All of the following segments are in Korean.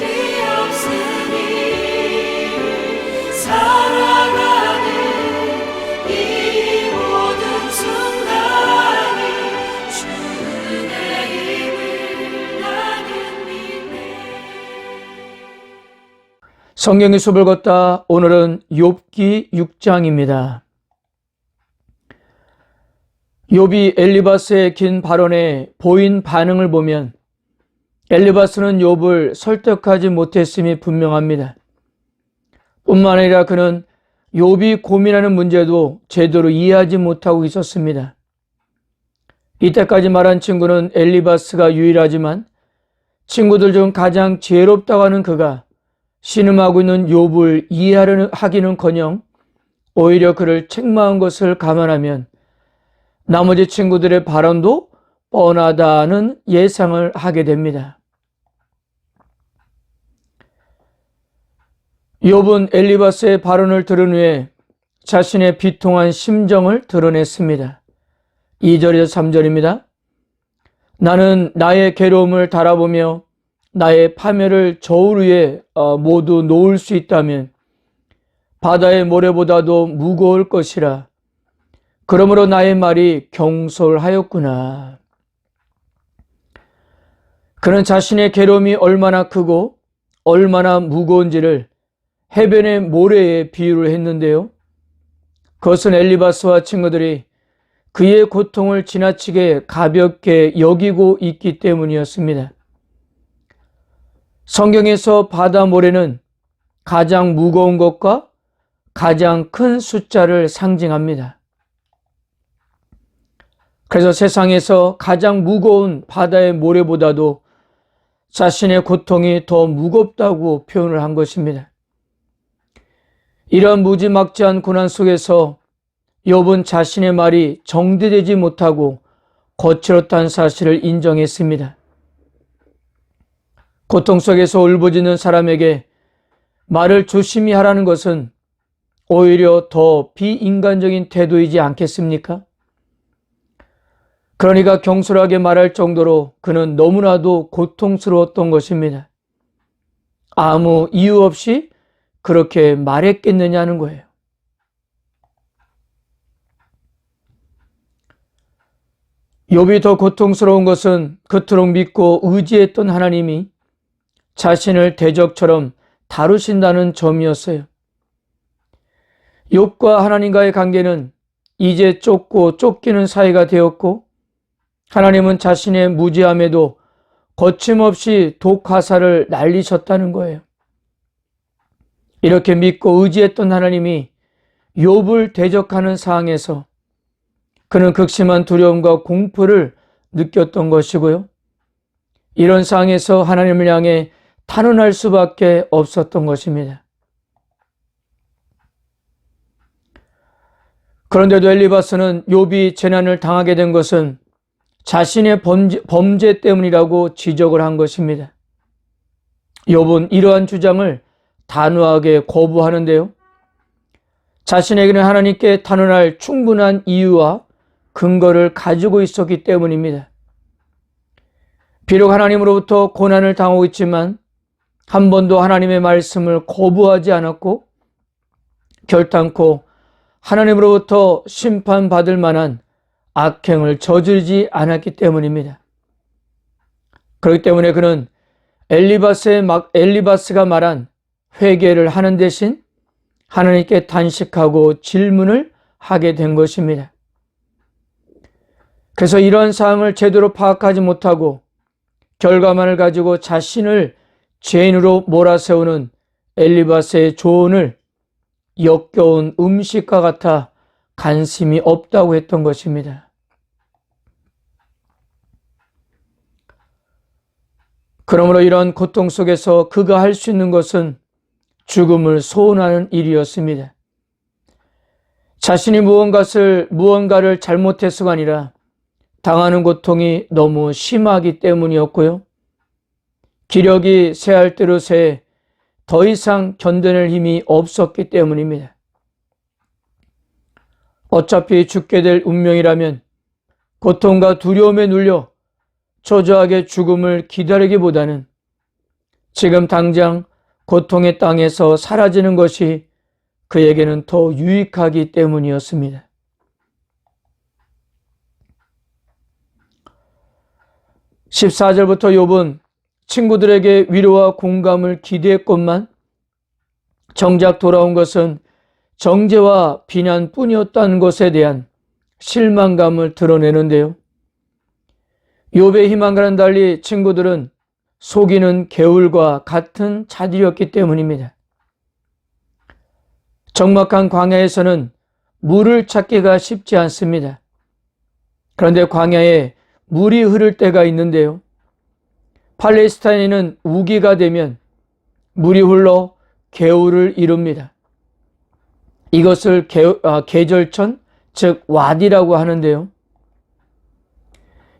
없으니 살아가는 이 모든 순간이 주 은혜임을 나는 믿네. 성경의 숲을 걷다. 오늘은 욥기 6장입니다. 욥이 엘리바스의 긴 발언에 보인 반응을 보면 엘리바스는 욥을 설득하지 못했음이 분명합니다. 뿐만 아니라 그는 욥이 고민하는 문제도 제대로 이해하지 못하고 있었습니다. 이때까지 말한 친구는 엘리바스가 유일하지만 친구들 중 가장 지혜롭다고 하는 그가 신음하고 있는 욥을 이해하기는커녕 오히려 그를 책망한 것을 감안하면 나머지 친구들의 발언도 뻔하다는 예상을 하게 됩니다. 욥은 엘리바스의 발언을 들은 후에 자신의 비통한 심정을 드러냈습니다. 2절에서 3절입니다. 나는 나의 괴로움을 달아보며 나의 파멸을 저울 위에 모두 놓을 수 있다면 바다의 모래보다도 무거울 것이라. 그러므로 나의 말이 경솔하였구나. 그는 자신의 괴로움이 얼마나 크고 얼마나 무거운지를 해변의 모래에 비유를 했는데요. 그것은 엘리바스와 친구들이 그의 고통을 지나치게 가볍게 여기고 있기 때문이었습니다. 성경에서 바다 모래는 가장 무거운 것과 가장 큰 숫자를 상징합니다. 그래서 세상에서 가장 무거운 바다의 모래보다도 자신의 고통이 더 무겁다고 표현을 한 것입니다. 이러한 무지막지한 고난 속에서 욥은 자신의 말이 정리되지 못하고 거칠었다는 사실을 인정했습니다. 고통 속에서 울부짖는 사람에게 말을 조심히 하라는 것은 오히려 더 비인간적인 태도이지 않겠습니까? 그러니까 경솔하게 말할 정도로 그는 너무나도 고통스러웠던 것입니다. 아무 이유 없이 그렇게 말했겠느냐는 거예요. 욥이 더 고통스러운 것은 그토록 믿고 의지했던 하나님이 자신을 대적처럼 다루신다는 점이었어요. 욥과 하나님과의 관계는 이제 쫓고 쫓기는 사이가 되었고 하나님은 자신의 무지함에도 거침없이 독화살을 날리셨다는 거예요. 이렇게 믿고 의지했던 하나님이 욥을 대적하는 상황에서 그는 극심한 두려움과 공포를 느꼈던 것이고요. 이런 상황에서 하나님을 향해 탄원할 수밖에 없었던 것입니다. 그런데도 엘리바스는 욥이 재난을 당하게 된 것은 자신의 범죄 때문이라고 지적을 한 것입니다. 욥은 이러한 주장을 단호하게 거부하는데요. 자신에게는 하나님께 탄원할 충분한 이유와 근거를 가지고 있었기 때문입니다. 비록 하나님으로부터 고난을 당하고 있지만 한 번도 하나님의 말씀을 거부하지 않았고 결단코 하나님으로부터 심판받을 만한 악행을 저지르지 않았기 때문입니다. 그렇기 때문에 그는 엘리바스가 말한 회개를 하는 대신 하나님께 단식하고 질문을 하게 된 것입니다. 그래서 이러한 사항을 제대로 파악하지 못하고 결과만을 가지고 자신을 죄인으로 몰아세우는 엘리바스의 조언을 역겨운 음식과 같아 관심이 없다고 했던 것입니다. 그러므로 이런 고통 속에서 그가 할 수 있는 것은 죽음을 소원하는 일이었습니다. 자신이 무언가를 잘못해서가 아니라 당하는 고통이 너무 심하기 때문이었고요. 기력이 쇠할 대로 쇠 더 이상 견뎌낼 힘이 없었기 때문입니다. 어차피 죽게 될 운명이라면 고통과 두려움에 눌려 초조하게 죽음을 기다리기보다는 지금 당장 고통의 땅에서 사라지는 것이 그에게는 더 유익하기 때문이었습니다. 14절부터 욥은 친구들에게 위로와 공감을 기대했건만 정작 돌아온 것은 정죄와 비난뿐이었다는 것에 대한 실망감을 드러내는데요. 욥의 희망과는 달리 친구들은 속이는 개울과 같은 자들이었기 때문입니다. 적막한 광야에서는 물을 찾기가 쉽지 않습니다. 그런데 광야에 물이 흐를 때가 있는데요. 팔레스타인에는 우기가 되면 물이 흘러 개울을 이룹니다. 이것을 계절천, 즉 와디라고 하는데요.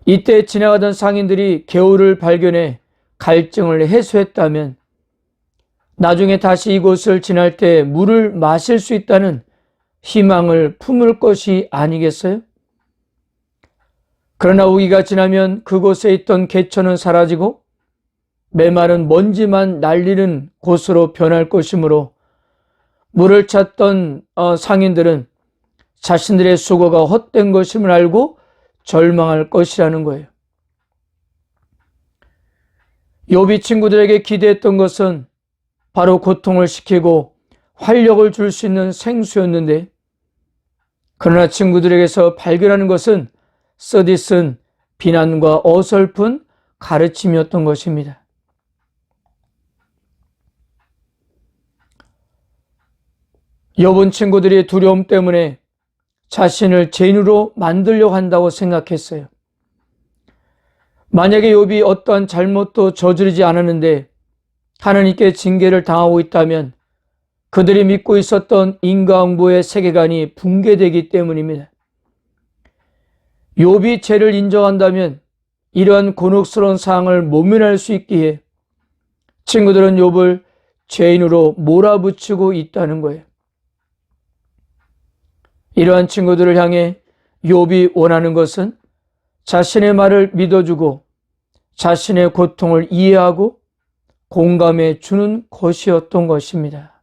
이때 지나가던 상인들이 개울을 발견해 갈증을 해소했다면 나중에 다시 이곳을 지날 때 물을 마실 수 있다는 희망을 품을 것이 아니겠어요? 그러나 우기가 지나면 그곳에 있던 개천은 사라지고 메마른 먼지만 날리는 곳으로 변할 것이므로 물을 찾던 상인들은 자신들의 수고가 헛된 것임을 알고 절망할 것이라는 거예요. 욥이 친구들에게 기대했던 것은 바로 고통을 식히고 활력을 줄 수 있는 생수였는데, 그러나 친구들에게서 발견하는 것은 쓰디쓴 비난과 어설픈 가르침이었던 것입니다. 욥은 친구들이 두려움 때문에 자신을 죄인으로 만들려고 한다고 생각했어요. 만약에 욥이 어떠한 잘못도 저지르지 않았는데 하나님께 징계를 당하고 있다면 그들이 믿고 있었던 인과응보의 세계관이 붕괴되기 때문입니다. 욥이 죄를 인정한다면 이러한 곤혹스러운 상황을 모면할 수 있기에 친구들은 욥을 죄인으로 몰아붙이고 있다는 거예요. 이러한 친구들을 향해 욥이 원하는 것은 자신의 말을 믿어주고 자신의 고통을 이해하고 공감해 주는 것이었던 것입니다.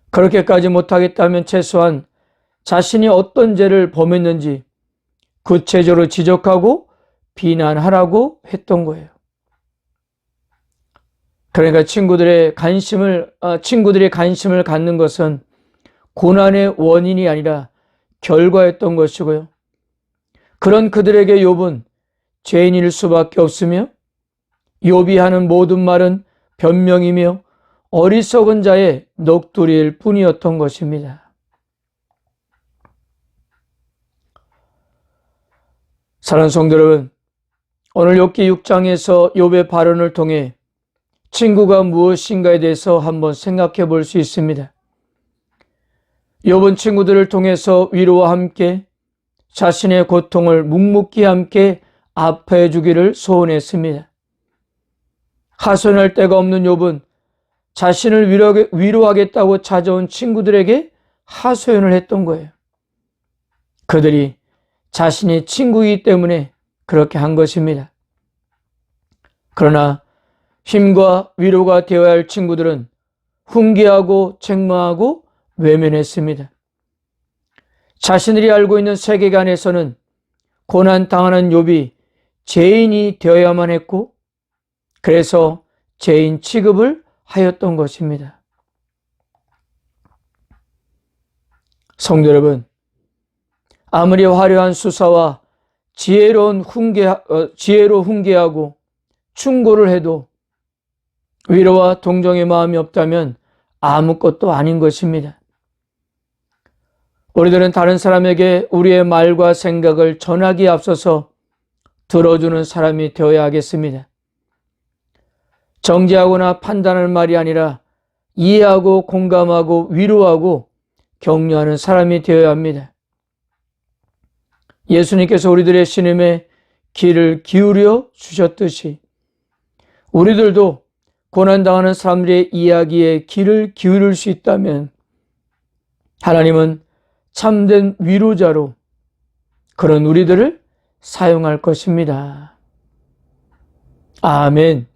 그렇게까지 못하겠다면 최소한 자신이 어떤 죄를 범했는지 구체적으로 지적하고 비난하라고 했던 거예요. 그러니까 친구들이 관심을 갖는 것은 고난의 원인이 아니라 결과였던 것이고요. 그런 그들에게 욥은 죄인일 수밖에 없으며 욥이 하는 모든 말은 변명이며 어리석은 자의 넋두리일 뿐이었던 것입니다. 사랑하는 성도 여러분, 오늘 욥기 6장에서 욥의 발언을 통해 친구가 무엇인가에 대해서 한번 생각해 볼 수 있습니다. 욥은 친구들을 통해서 위로와 함께 자신의 고통을 묵묵히 함께 아파해 주기를 소원했습니다. 하소연할 데가 없는 욥은 자신을 위로하겠다고 찾아온 친구들에게 하소연을 했던 거예요. 그들이 자신이 친구이기 때문에 그렇게 한 것입니다. 그러나 힘과 위로가 되어야 할 친구들은 훈계하고 책망하고 외면했습니다. 자신들이 알고 있는 세계관에서는 고난당하는 욥이 죄인이 되어야만 했고, 그래서 죄인 취급을 하였던 것입니다. 성도 여러분, 아무리 화려한 수사와 지혜로 훈계하고 충고를 해도 위로와 동정의 마음이 없다면 아무것도 아닌 것입니다. 우리들은 다른 사람에게 우리의 말과 생각을 전하기에 앞서서 들어주는 사람이 되어야 하겠습니다. 정죄하거나 판단하는 말이 아니라 이해하고 공감하고 위로하고 격려하는 사람이 되어야 합니다. 예수님께서 우리들의 신음에 귀를 기울여 주셨듯이 우리들도 고난당하는 사람들의 이야기에 귀를 기울일 수 있다면 하나님은 참된 위로자로 그런 우리들을 사용할 것입니다. 아멘.